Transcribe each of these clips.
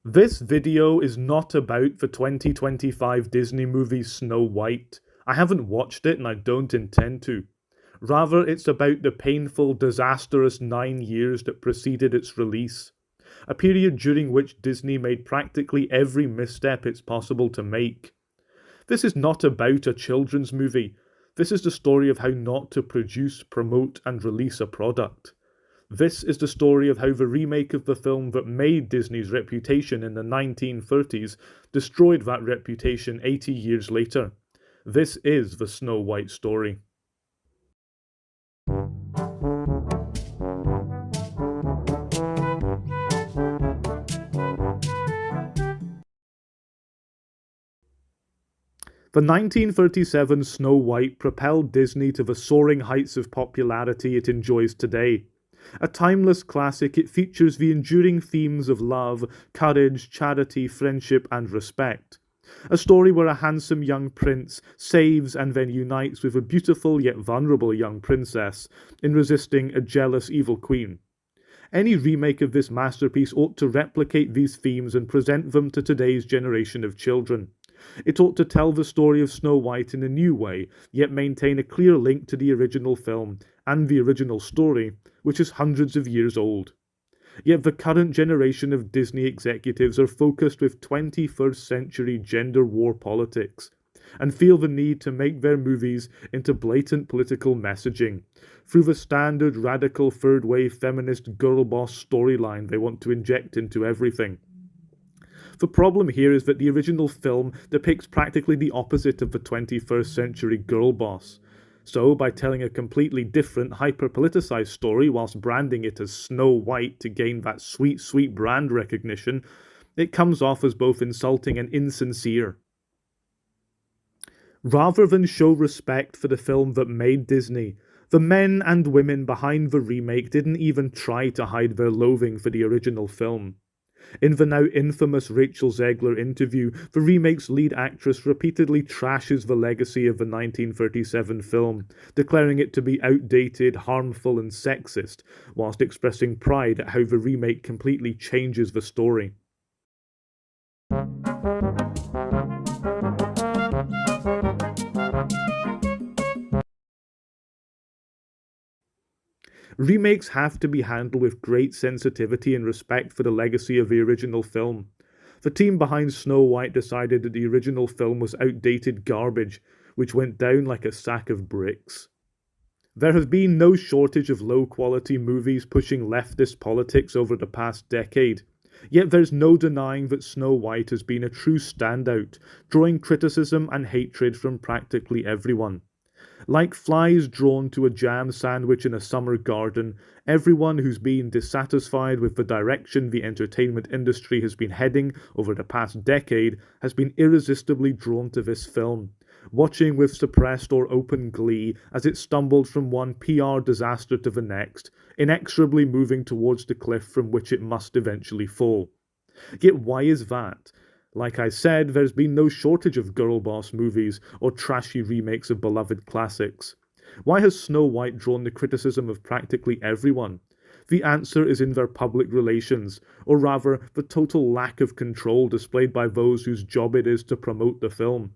This video is not about the 2025 Disney movie Snow White. I haven't watched it and I don't intend to. Rather, it's about the painful, disastrous 9 years that preceded its release. A period during which Disney made practically every misstep it's possible to make. This is not about a children's movie. This is the story of how not to produce, promote, and release a product. This is the story of how the remake of the film that made Disney's reputation in the 1930s destroyed that reputation 80 years later. This is the Snow White story. The 1937 Snow White propelled Disney to the soaring heights of popularity it enjoys today. A timeless classic, it features the enduring themes of love, courage, charity, friendship, and respect. A story where a handsome young prince saves and then unites with a beautiful yet vulnerable young princess in resisting a jealous evil queen. Any remake of this masterpiece ought to replicate these themes and present them to today's generation of children. It ought to tell the story of Snow White in a new way, yet maintain a clear link to the original film and the original story, which is hundreds of years old. Yet the current generation of Disney executives are focused with 21st century gender war politics, and feel the need to make their movies into blatant political messaging, through the standard radical third-wave feminist girl boss storyline they want to inject into everything. The problem here is that the original film depicts practically the opposite of the 21st century girl boss. So, by telling a completely different, hyper-politicized story whilst branding it as Snow White to gain that sweet, sweet brand recognition, it comes off as both insulting and insincere. Rather than show respect for the film that made Disney, the men and women behind the remake didn't even try to hide their loathing for the original film. In the now infamous Rachel Zegler interview, the remake's lead actress repeatedly trashes the legacy of the 1937 film, declaring it to be outdated, harmful, and sexist, whilst expressing pride at how the remake completely changes the story. Remakes have to be handled with great sensitivity and respect for the legacy of the original film. The team behind Snow White decided that the original film was outdated garbage, which went down like a sack of bricks. There has been no shortage of low-quality movies pushing leftist politics over the past decade, yet there's no denying that Snow White has been a true standout, drawing criticism and hatred from practically everyone. Like flies drawn to a jam sandwich in a summer garden, everyone who's been dissatisfied with the direction the entertainment industry has been heading over the past decade has been irresistibly drawn to this film, watching with suppressed or open glee as it stumbled from one PR disaster to the next, inexorably moving towards the cliff from which it must eventually fall. Yet why is that? Like I said, there's been no shortage of girl boss movies or trashy remakes of beloved classics. Why has Snow White drawn the criticism of practically everyone? The answer is in their public relations, or rather, the total lack of control displayed by those whose job it is to promote the film.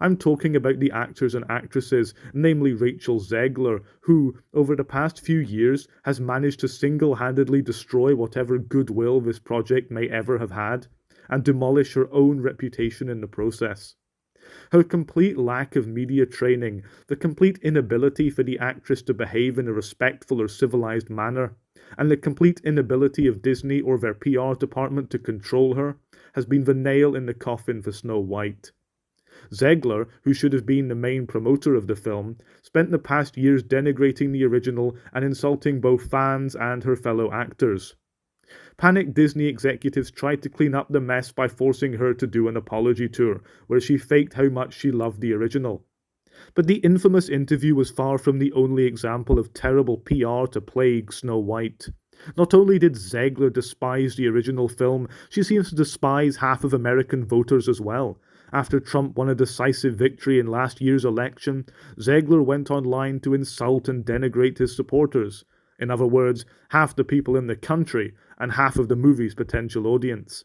I'm talking about the actors and actresses, namely Rachel Zegler, who, over the past few years, has managed to single-handedly destroy whatever goodwill this project may ever have had, and demolish her own reputation in the process. Her complete lack of media training, the complete inability for the actress to behave in a respectful or civilized manner, and the complete inability of Disney or their PR department to control her, has been the nail in the coffin for Snow White. Zegler, who should have been the main promoter of the film, spent the past years denigrating the original and insulting both fans and her fellow actors. Panicked Disney executives tried to clean up the mess by forcing her to do an apology tour, where she faked how much she loved the original. But the infamous interview was far from the only example of terrible PR to plague Snow White. Not only did Zegler despise the original film, she seems to despise half of American voters as well. After Trump won a decisive victory in last year's election, Zegler went online to insult and denigrate his supporters. In other words, half the people in the country and half of the movie's potential audience.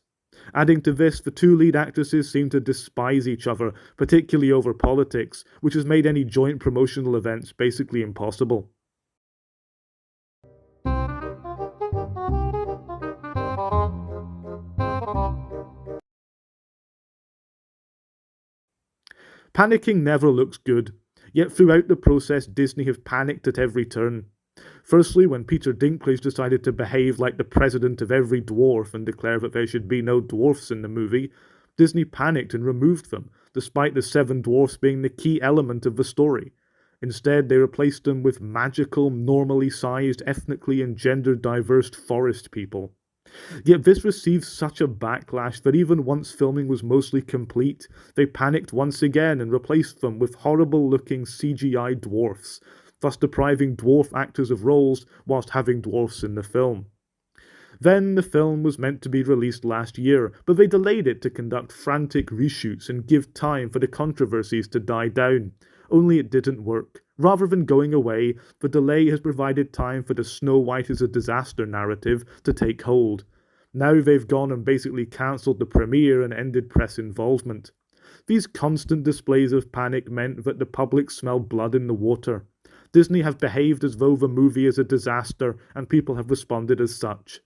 Adding to this, the two lead actresses seem to despise each other, particularly over politics, which has made any joint promotional events basically impossible. Panicking never looks good, yet throughout the process Disney have panicked at every turn. Firstly, when Peter Dinklage decided to behave like the president of every dwarf and declare that there should be no dwarfs in the movie, Disney panicked and removed them, despite the seven dwarfs being the key element of the story. Instead, they replaced them with magical, normally sized, ethnically and gender diverse forest people. Yet this received such a backlash that even once filming was mostly complete, they panicked once again and replaced them with horrible looking CGI dwarfs, thus depriving dwarf actors of roles whilst having dwarfs in the film. Then the film was meant to be released last year, but they delayed it to conduct frantic reshoots and give time for the controversies to die down. Only it didn't work. Rather than going away, the delay has provided time for the Snow White is a disaster narrative to take hold. Now they've gone and basically cancelled the premiere and ended press involvement. These constant displays of panic meant that the public smelled blood in the water. Disney have behaved as though the movie is a disaster, and people have responded as such.